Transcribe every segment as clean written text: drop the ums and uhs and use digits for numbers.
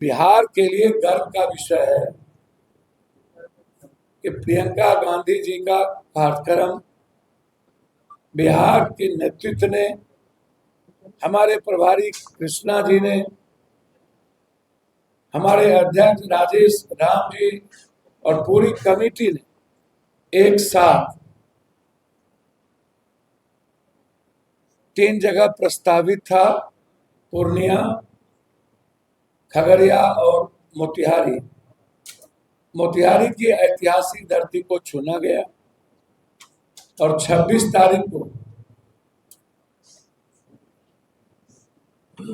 बिहार के लिए गर्व का विषय है कि प्रियंका गांधी जी का कार्यक्रम बिहार के नेतृत्व ने, हमारे प्रभारी कृष्णा जी ने, हमारे अध्यक्ष राजेश राम जी और पूरी कमेटी ने एक साथ 3 जगह प्रस्तावित था, पूर्णिया, खगड़िया और मोतिहारी। मोतिहारी की ऐतिहासिक धरती को चुना गया और 26 तारीख को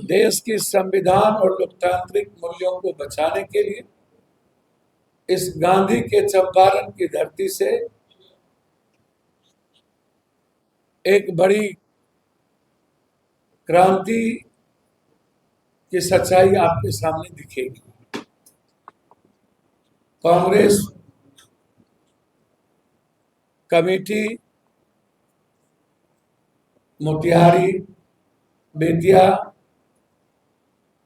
देश की संविधान और लोकतांत्रिक मूल्यों को बचाने के लिए इस गांधी के चंपारण की धरती से एक बड़ी क्रांति की सच्चाई आपके सामने दिखेगी। कांग्रेस कमेटी मोतिहारी, बेतिया,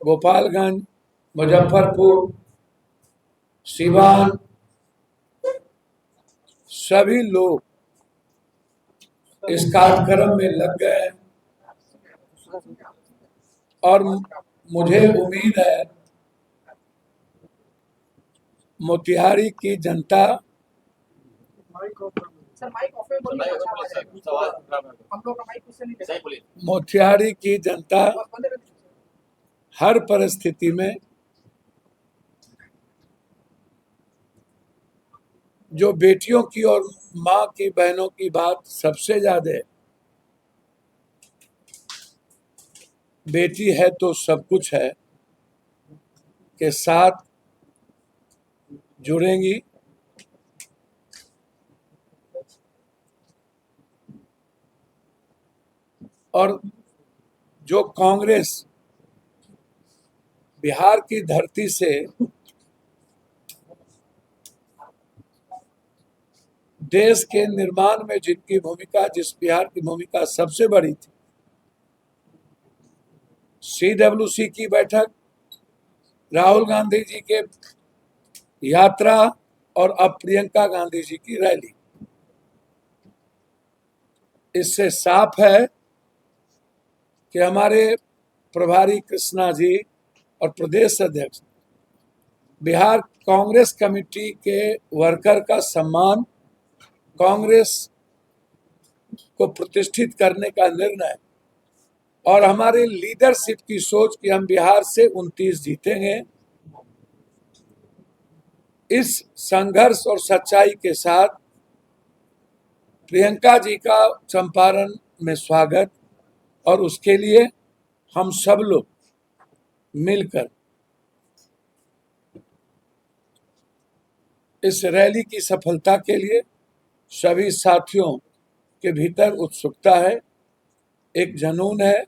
गोपालगंज, मुजफ्फरपुर, सिवान, सभी लोग इस कार्यक्रम में लग गए और मुझे उम्मीद है मोतिहारी की जनता, मोतिहारी की जनता हर परिस्थिति में जो बेटियों की और माँ की, बहनों की बात सबसे ज्यादा है, बेटी है तो सब कुछ है, के साथ जुड़ेंगी। और जो कांग्रेस बिहार की धरती से देश के निर्माण में जिनकी भूमिका, जिस बिहार की भूमिका सबसे बड़ी थी, CWC की बैठक, राहुल गांधी जी के यात्रा और अब प्रियंका गांधी जी की रैली, इससे साफ है कि हमारे प्रभारी कृष्णा जी और प्रदेश अध्यक्ष बिहार कांग्रेस कमेटी के वर्कर का सम्मान, कांग्रेस को प्रतिष्ठित करने का निर्णय और हमारे लीडरशिप की सोच कि हम बिहार से 29 जीतेंगे, इस संघर्ष और सच्चाई के साथ प्रियंका जी का चंपारण में स्वागत और उसके लिए हम सब लोग मिलकर इस रैली की सफलता के लिए सभी साथियों के भीतर उत्सुकता है, एक जुनून है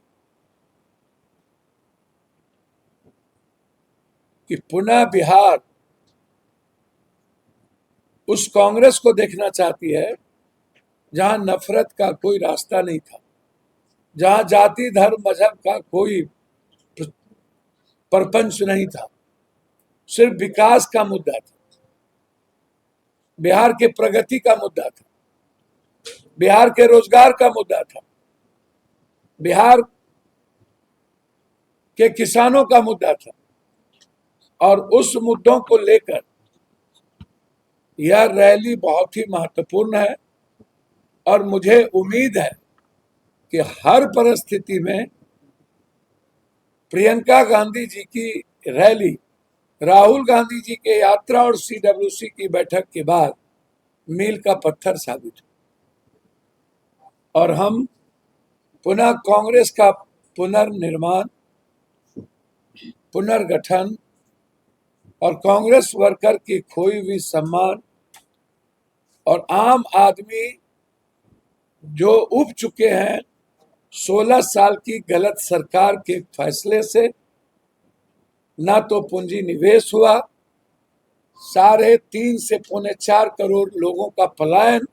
कि पुनः बिहार उस कांग्रेस को देखना चाहती है जहां नफरत का कोई रास्ता नहीं था, जहां जाति, धर्म, मजहब का कोई परपंच नहीं था, सिर्फ विकास का मुद्दा था, बिहार के प्रगति का मुद्दा था, बिहार के रोजगार का मुद्दा था, बिहार के किसानों का मुद्दा था। और उस मुद्दों को लेकर यह रैली बहुत ही महत्वपूर्ण है और मुझे उम्मीद है कि हर परिस्थिति में प्रियंका गांधी जी की रैली, राहुल गांधी जी के यात्रा और CWC की बैठक के बाद मील का पत्थर साबित हो और हम पुनः कांग्रेस का पुनर्निर्माण, पुनर्गठन और कांग्रेस वर्कर की खोई हुई सम्मान और आम आदमी जो उब चुके हैं 16 साल की गलत सरकार के फैसले से, ना तो पूंजी निवेश हुआ, 3.5 से 4.25 करोड़ लोगों का पलायन,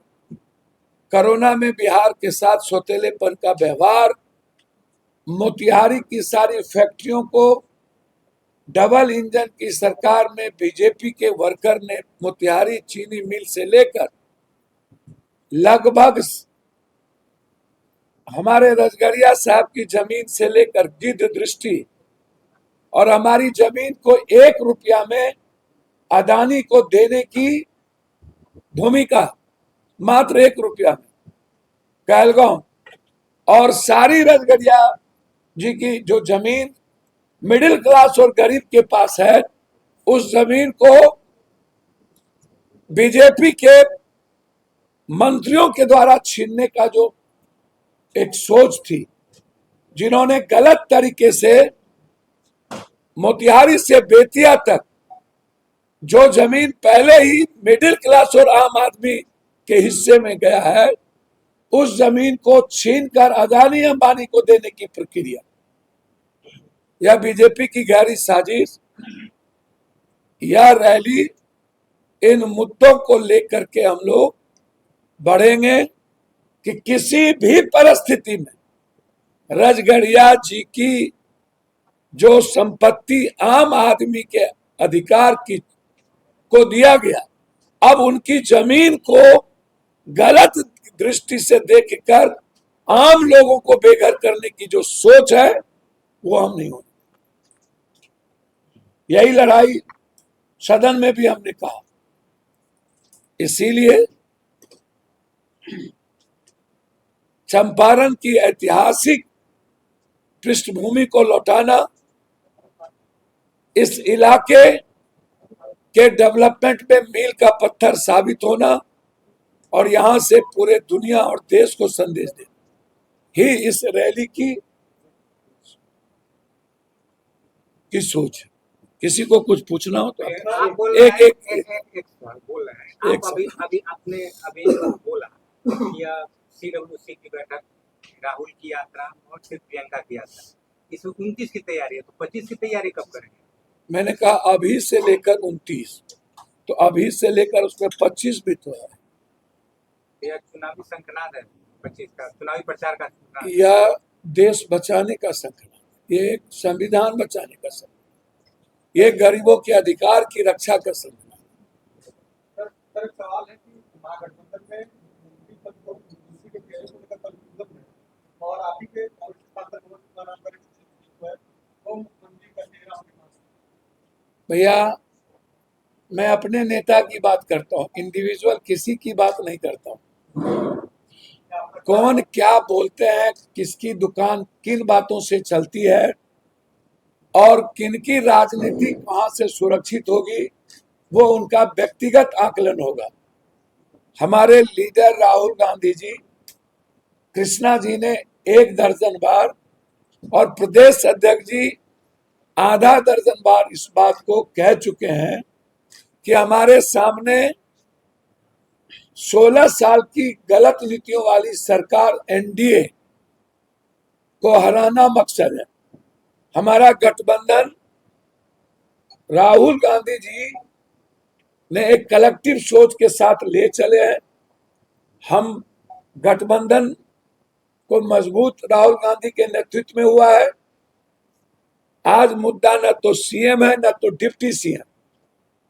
कोरोना में बिहार के साथ सौतेलेपन का व्यवहार, मोतिहारी की सारी फैक्ट्रियों को डबल इंजन की सरकार में बीजेपी के वर्कर ने मोतिहारी चीनी मिल से लेकर लगभग हमारे रजगड़िया साहब की जमीन से लेकर गिद्ध दृष्टि और हमारी जमीन को 1 रुपया में अदानी को देने की भूमिका, मात्र 1 रुपया में कहलगांव, और सारी रजगड़िया जी की जो जमीन मिडिल क्लास और गरीब के पास है, उस जमीन को बीजेपी के मंत्रियों के द्वारा छीनने का जो एक सोच थी, जिन्होंने गलत तरीके से मोतिहारी से बेतिया तक जो जमीन पहले ही मिडिल क्लास और आम आदमी के हिस्से में गया है, उस जमीन को छीनकर अदानी अंबानी को देने की प्रक्रिया, यह बीजेपी की गहरी साजिश। यह रैली इन मुद्दों को लेकर के हम लोग बढ़ेंगे कि किसी भी परिस्थिति में रजगड़िया जी की जो संपत्ति आम आदमी के अधिकार की को दिया गया, अब उनकी जमीन को गलत दृष्टि से देखकर आम लोगों को बेघर करने की जो सोच है, वो हम नहीं होंगे। यही लड़ाई सदन में भी हमने कहा। इसीलिए चंपारण की ऐतिहासिक पृष्ठभूमि को लौटाना, इस इलाके के डेवलपमेंट में मील का पत्थर साबित होना और यहां से पूरे दुनिया और देश को संदेश देना ही इस रैली की सोच है। किसी को कुछ पूछना हो तो एक सवाल बोल रहे हैं आप। अभी आपने बोला कि CWC की बैठक, राहुल की यात्रा और फिर प्रियंका की यात्रा, इस 29 की तैयारी है, तो 25 की तैयारी कब करेंगे? मैंने कहा अभी से लेकर 29, तो अभी से लेकर उसमें 25 भी तो है। यह चुनावी संकनाद है, 25 का चुनावी प्रचार का। यह देश बचाने का संकनाद, ये संविधान बचाने का संकनाद, ये गरीबों के अधिकार की रक्षा का संकनाद। सर सवाल है कि महागठबंधन में और आप ही के भैया, मैं अपने नेता की बात करता हूँ, इंडिविजुअल किसी की बात नहीं करता हूँ। कौन क्या बोलते हैं, किसकी दुकान किन बातों से चलती है और किनकी राजनीति कहां से सुरक्षित होगी, वो उनका व्यक्तिगत आकलन होगा। हमारे लीडर राहुल गांधी जी, कृष्णा जी ने 1 दर्जन बार और प्रदेश अध्यक्ष जी आधा दर्जन बार इस बात को कह चुके हैं कि हमारे सामने 16 साल की गलत नीतियों वाली सरकार एनडीए को हराना मकसद है। हमारा गठबंधन राहुल गांधी जी ने एक कलेक्टिव सोच के साथ ले चले हैं। हम गठबंधन को मजबूत राहुल गांधी के नेतृत्व में हुआ है। आज मुद्दा न तो सीएम है न तो डिप्टी सीएम,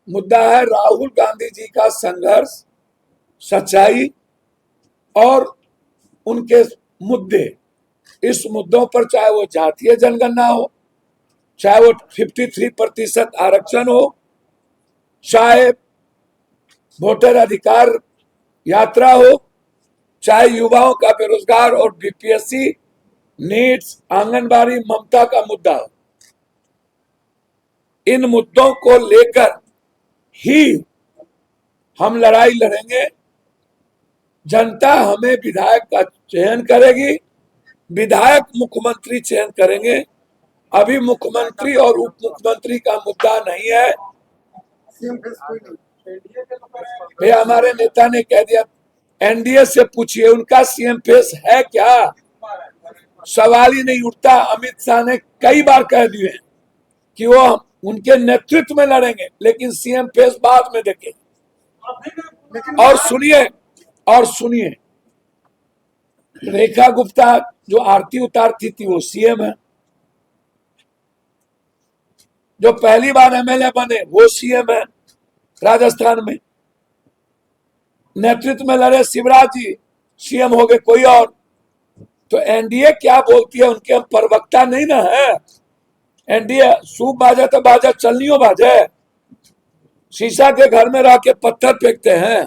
मुद्दा है राहुल गांधी जी का संघर्ष, सच्चाई और उनके मुद्दे। इस मुद्दों पर चाहे वो जातीय जनगणना हो, चाहे वो 53% आरक्षण हो, चाहे वोटर अधिकार यात्रा हो, चाहे युवाओं का बेरोजगार और बीपीएससी, नीट्स, आंगनबाड़ी, ममता का मुद्दा हो, इन मुद्दों को लेकर ही हम लड़ाई लड़ेंगे। जनता हमें विधायक का चयन करेगी, विधायक मुख्यमंत्री चयन करेंगे। अभी मुख्यमंत्री और उप मुख्यमंत्री का मुद्दा नहीं है। भैया, हमारे नेता ने कह दिया, एनडीए से पूछिए उनका सीएम फेस है क्या, सवाल ही नहीं उठता। अमित शाह ने कई बार कह दिए कि वो उनके नेतृत्व में लड़ेंगे, लेकिन सीएम फेस बाद में देखेंगे। और सुनिए, रेखा गुप्ता जो आरती उतारती थी वो सीएम है। जो पहली बार एमएलए बने वो सीएम है राजस्थान में। नेतृत्व में लड़े शिवराज जी, सीएम हो गए कोई और। तो एनडीए क्या बोलती है उनके हम प्रवक्ता नहीं ना है। एनडीए सूप बाजा तो बाजा चलनियो बाजे, शीशा के घर में रह के पत्थर फेंकते हैं।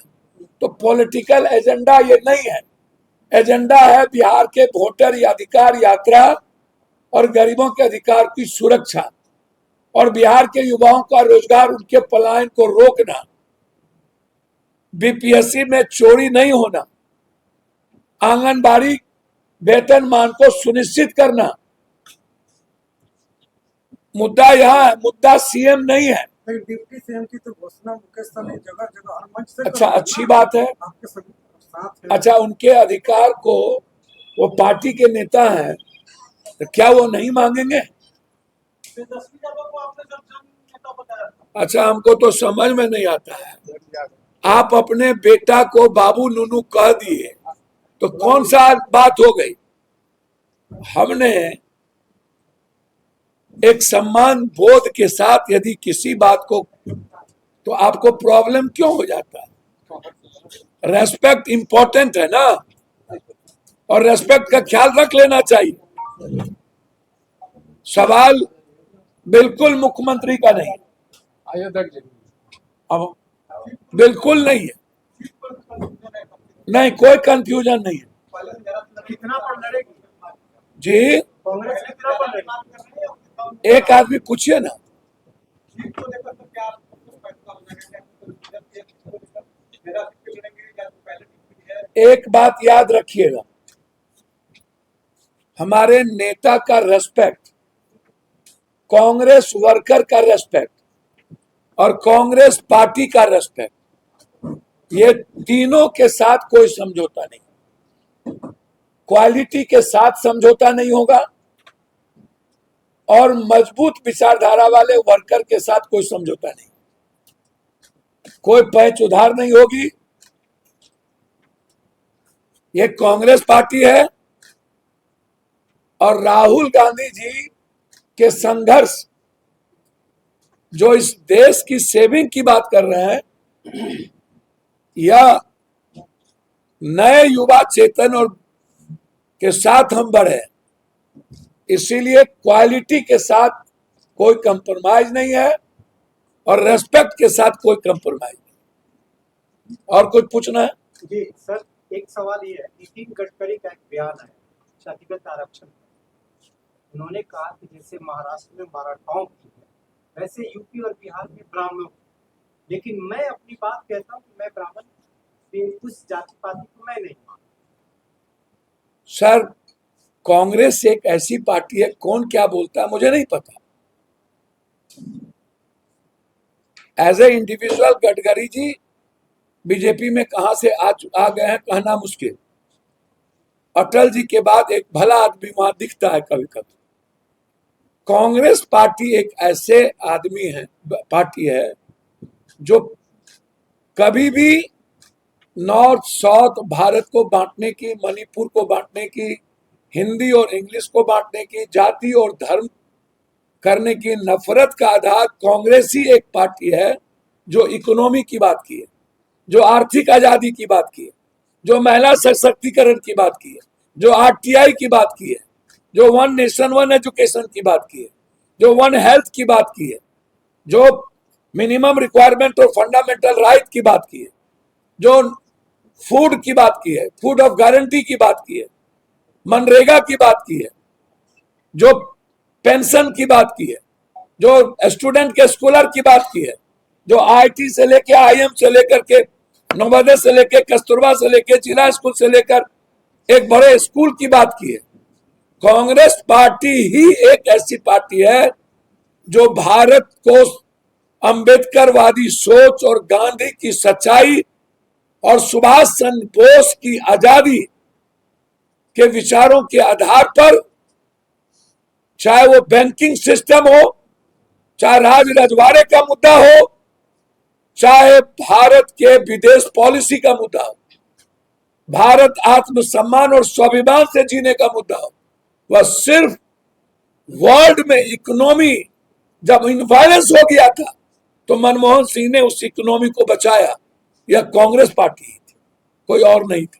तो पॉलिटिकल एजेंडा ये नहीं है। एजेंडा है बिहार के वोटर अधिकार यात्रा और गरीबों के अधिकार की सुरक्षा और बिहार के युवाओं का रोजगार, उनके पलायन को रोकना, बीपीएससी में चोरी नहीं होना, आंगनबाड़ी वेतनमान को सुनिश्चित करना। मुद्दा यहाँ है, मुद्दा सीएम नहीं है। डिप्टी सीएम की तो घोषणा मुकेश सहनी ने जगह जगह हर मंच से अच्छा, अच्छी बात है। आपके साथ है। अच्छा, उनके अधिकार को, वो पार्टी के नेता हैं, तो क्या वो नहीं मांगेंगे? अच्छा, हमको तो समझ में नहीं आता है। आप अपने बेटा को बाबू नूनू कह दिए तो कौन सा बात हो गई? हमने एक सम्मान बोध के साथ यदि किसी बात को, तो आपको प्रॉब्लम क्यों हो जाता है? रेस्पेक्ट इंपॉर्टेंट है ना, और रेस्पेक्ट का ख्याल रख लेना चाहिए। सवाल बिल्कुल मुख्यमंत्री का नहीं, अब बिल्कुल नहीं है, नहीं कोई कंफ्यूजन नहीं है कितना पर लड़ेगी जी। कांग्रेस, कितना पर लड़ेगी? एक आदमी पूछिए ना। सीट को लेकर तो क्या फैसला हो जाएगा? मेरा सीट पे लड़ेंगे या तो पहले डिप्टी है? एक बात याद रखिएगा, हमारे नेता का रेस्पेक्ट, कांग्रेस वर्कर का रेस्पेक्ट और कांग्रेस पार्टी का रेस्पेक्ट, ये तीनों के साथ कोई समझौता नहीं। क्वालिटी के साथ समझौता नहीं होगा और मजबूत विचारधारा वाले वर्कर के साथ कोई समझौता नहीं, कोई पैच उधार नहीं होगी। ये कांग्रेस पार्टी है और राहुल गांधी जी के संघर्ष, जो इस देश की सेविंग की बात कर रहे हैं, या नए युवा चेतन और के साथ हम बढ़े, इसीलिए क्वालिटी के साथ कोई कंप्रोमाइज नहीं है और रेस्पेक्ट के साथ कोई कंप्रोमाइज नहीं। और कुछ पूछना है? जी सर, एक सवाल ये है, नितिन गडकरी का एक बयान है जातिगत आरक्षण। उन्होंने कहा कि जैसे महाराष्ट्र में मराठाओं की है वैसे यूपी और बिहार में ब्राह्मणों की। लेकिन मैं अपनी बात कहता हूँ कि मैं ब्राह्मण से उस जाति पाति को मैं नहीं मानता। सर, कांग्रेस एक ऐसी पार्टी है, कौन क्या बोलता है मुझे नहीं पता। As a individual Gadkari ji BJP में कहां से आ गए हैं कहना मुश्किल। अटल जी के बाद एक भला आदमी वहां दिखता है कभी कभी। कांग्रेस पार्टी एक ऐसे आदमी है, पार्टी है जो कभी भी नॉर्थ साउथ भारत को बांटने की, मणिपुर को बांटने की, हिंदी और इंग्लिश को बांटने की, जाति और धर्म करने की नफरत का आधार कांग्रेस ही एक पार्टी है जो इकोनॉमी की बात की है, जो आर्थिक आजादी की बात की है, जो महिला सशक्तिकरण की बात की है, जो आरटीआई की बात की है, जो वन नेशन वन एजुकेशन की बात की है, जो वन हेल्थ की बात की है, जो मिनिमम रिक्वायरमेंट और फंडामेंटल राइट की बात की है, जो फूड की बात की है, फूड ऑफ गारंटी की बात की है, मनरेगा की बात की है, जो पेंशन की बात की है, जो स्टूडेंट के स्कॉलर की बात की है, जो आईटी से लेकर आईएम से लेकर के नवोदय से लेकर कस्तूरबा से लेकर जिला स्कूल से लेकर एक बड़े स्कूल की बात की है। कांग्रेस पार्टी ही एक ऐसी पार्टी है जो भारत को अंबेडकरवादी सोच और गांधी की सच्चाई और सुभाष चंद्र बोस की आजादी के विचारों के आधार पर, चाहे वो बैंकिंग सिस्टम हो, चाहे राज रजवाड़े का मुद्दा हो, चाहे भारत के विदेश पॉलिसी का मुद्दा हो, भारत आत्मसम्मान और स्वाभिमान से जीने का मुद्दा हो, वह सिर्फ वर्ल्ड में इकोनॉमी जब इन्वायलेंस हो गया था तो मनमोहन सिंह ने उस इकोनॉमी को बचाया। यह कांग्रेस पार्टी ही थी, कोई और नहीं था।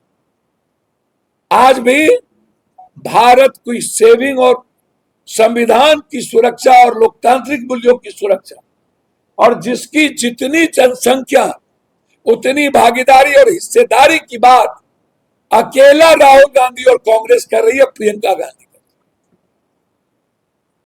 आज भी भारत की सेविंग और संविधान की सुरक्षा और लोकतांत्रिक मूल्यों की सुरक्षा, और जिसकी जितनी जनसंख्या उतनी भागीदारी और हिस्सेदारी की बात अकेला राहुल गांधी और कांग्रेस कर रही है, प्रियंका गांधी।